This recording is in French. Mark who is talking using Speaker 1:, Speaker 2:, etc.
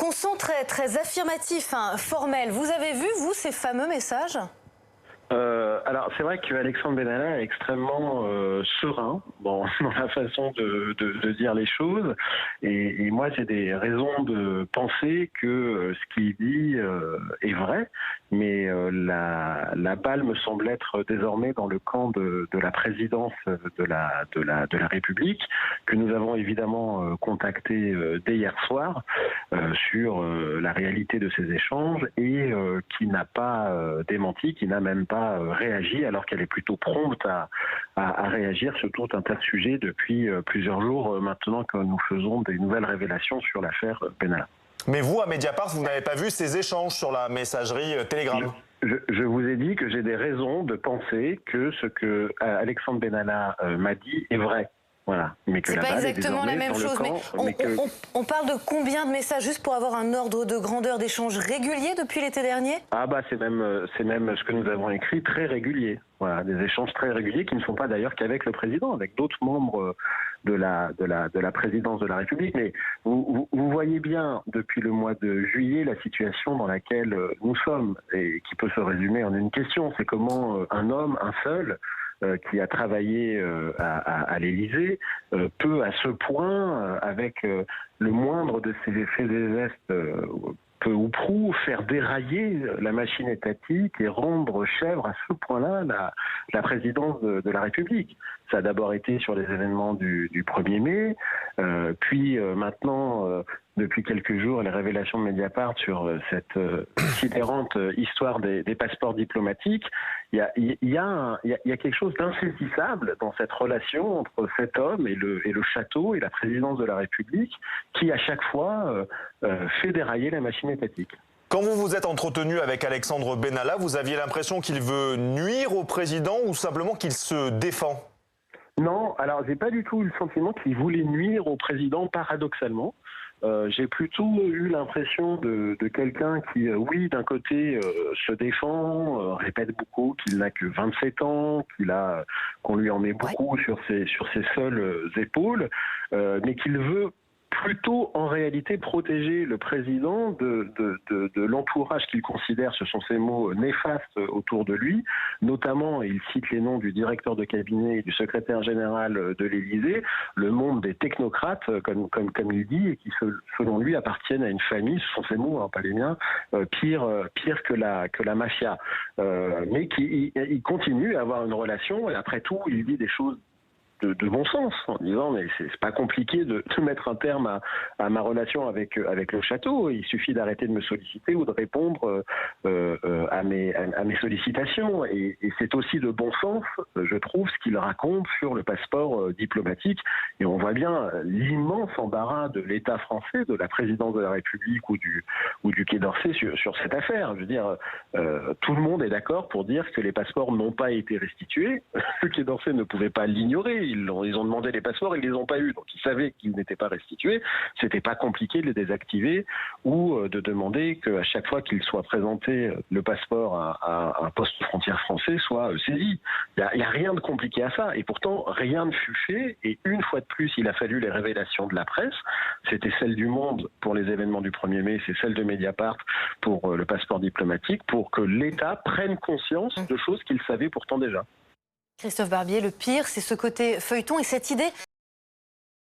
Speaker 1: qu'on sent très affirmatif, hein, formel. Vous avez vu, vous, ces fameux messages ?
Speaker 2: Alors c'est vrai qu'Alexandre Benalla est extrêmement serein dans la façon de dire les choses et moi j'ai des raisons de penser que ce qu'il dit est vrai, mais la balle me semble être désormais dans le camp de la présidence de la République, que nous avons évidemment contacté dès hier soir sur la réalité de ces échanges et qui n'a pas démenti, qui n'a même pas réagi, alors qu'elle est plutôt prompte à réagir sur tout un tas de sujets depuis plusieurs jours maintenant que nous faisons des nouvelles révélations sur l'affaire Benalla.
Speaker 3: Mais vous, à Mediapart, vous n'avez pas vu ces échanges sur la messagerie Telegram?
Speaker 2: Je vous ai dit que j'ai des raisons de penser que ce que Alexandre Benalla m'a dit est vrai. Voilà. Mais que
Speaker 1: c'est pas exactement la même chose, mais on parle de combien de messages, juste pour avoir un ordre de grandeur d'échanges réguliers depuis l'été dernier?
Speaker 2: Ah bah c'est même ce que nous avons écrit, très régulier. Voilà, des échanges très réguliers qui ne sont pas d'ailleurs qu'avec le président, avec d'autres membres de la présidence de la République. Mais vous voyez bien depuis le mois de juillet la situation dans laquelle nous sommes et qui peut se résumer en une question, c'est comment un homme, un seul, qui a travaillé à l'Élysée, peut à ce point, avec le moindre de ses effets et gestes, peu ou prou, faire dérailler la machine étatique et rendre chèvre à ce point-là la présidence de la République. Ça a d'abord été sur les événements du 1er mai, puis maintenant, depuis quelques jours, les révélations de Mediapart sur cette sidérante histoire des passeports diplomatiques. Il y a quelque chose d'insaisissable dans cette relation entre cet homme et le château et la présidence de la République qui, à chaque fois, fait dérailler la machine étatique.
Speaker 3: Quand vous vous êtes entretenu avec Alexandre Benalla, vous aviez l'impression qu'il veut nuire au président ou simplement qu'il se défend?
Speaker 2: Non, alors j'ai pas du tout eu le sentiment qu'il voulait nuire au président, paradoxalement. J'ai plutôt eu l'impression de quelqu'un qui, oui, d'un côté se défend, répète beaucoup qu'il n'a que 27 ans, qu'on lui en met beaucoup sur ses seules épaules, mais qu'il veut plutôt en réalité protéger le président de l'entourage qu'il considère, ce sont ces mots, néfastes autour de lui, notamment, il cite les noms du directeur de cabinet et du secrétaire général de l'Élysée, le monde des technocrates, comme il dit, et qui selon lui appartiennent à une famille, ce sont ces mots, hein, pas les miens, pire que la mafia, mais qui il continue à avoir une relation, et après tout, il dit des choses de bon sens, en disant mais c'est pas compliqué de mettre un terme à ma relation avec le château, il suffit d'arrêter de me solliciter ou de répondre à mes sollicitations, et c'est aussi de bon sens, je trouve, ce qu'il raconte sur le passeport diplomatique, et on voit bien l'immense embarras de l'État français, de la présidence de la République ou du Quai d'Orsay sur cette affaire. Je veux dire, tout le monde est d'accord pour dire que les passeports n'ont pas été restitués, le Quai d'Orsay ne pouvait pas l'ignorer. Ils ont demandé les passeports, ils les ont pas eu, donc ils savaient qu'ils n'étaient pas restitués. C'était pas compliqué de les désactiver ou de demander qu'à chaque fois qu'il soit présenté le passeport à un poste frontière français soit saisi. Il y a rien de compliqué à ça, et pourtant rien ne fut fait. Et une fois de plus, il a fallu les révélations de la presse. C'était celle du Monde pour les événements du 1er mai, c'est celle de Mediapart pour le passeport diplomatique, pour que l'État prenne conscience de choses qu'il savait pourtant déjà.
Speaker 1: Christophe Barbier, le pire, c'est ce côté feuilleton et cette idée